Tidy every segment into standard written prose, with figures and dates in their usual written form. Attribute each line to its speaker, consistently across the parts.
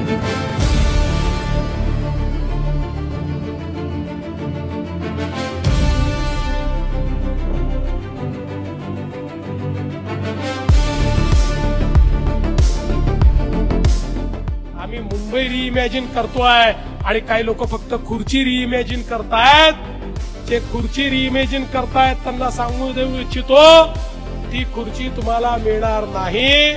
Speaker 1: आम्ही मुंबई रिइमॅजिन करतोय आणि काही लोक फक्त खुर्ची रिइमॅजिन करतायत। जे खुर्ची रिइमॅजिन करतायत त्यांना सांगू देऊ इच्छितो, ती खुर्ची तुम्हाला मिळणार नाही।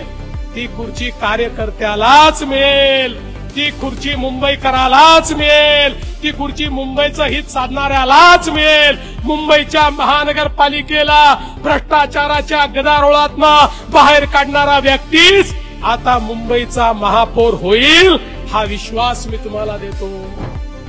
Speaker 1: ती खुर्ची कार्यकर्त्यालाच मिळेल, ती खुर्ची मुंबईकरालाच मिळेल, ती खुर्ची मुंबईचं हित साधणाऱ्यालाच मिळेल। मुंबईच्या महानगरपालिकेला भ्रष्टाचाराच्या गदारोळातनं बाहेर काढणारा व्यक्तीच आता मुंबईचा महापौर होईल, हा विश्वास मी तुम्हाला देतो।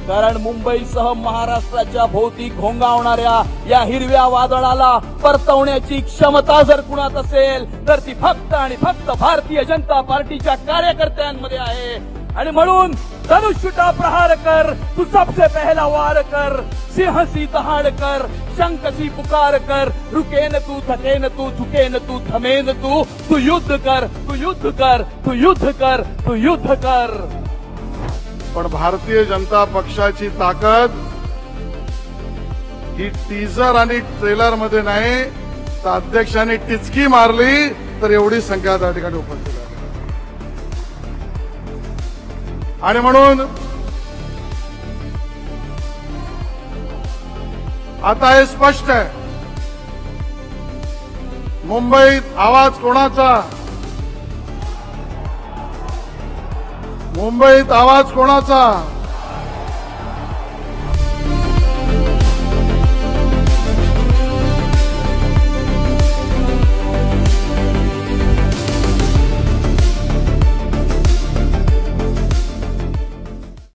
Speaker 2: कारण मुंबईसह महाराष्ट्राच्या भोवती घोंगावणाऱ्या या हिरव्या वादळाला परतवण्याची क्षमता जर कुणात असेल तर ती फक्त आणि फक्त भारतीय जनता पार्टीच्या कार्यकर्त्यांमध्ये आहे। आणि म्हणून धनुष्यटा प्रहार कर, तू सबसे पहला वार कर, सिंहसी दहाड़ कर, शंखसी पुकार कर, रुके न तू, थके न तू, झुके न तू, थमे न तू, तू युद्ध कर, तू युद्ध कर, तू युद्ध कर, तू युद्ध कर।
Speaker 3: पण भारतीय जनता पक्षाची ताकद ही टीजर आणि ट्रेलर मध्ये नाही, तर अध्यक्षांनी टिचकी मारली तर एवढी संख्या त्या ठिकाणी उपस्थित आहे। आणि म्हणून आता हे स्पष्ट आहे, मुंबईत आवाज कोणाचा, मुंबईत आवाज कोणाचा?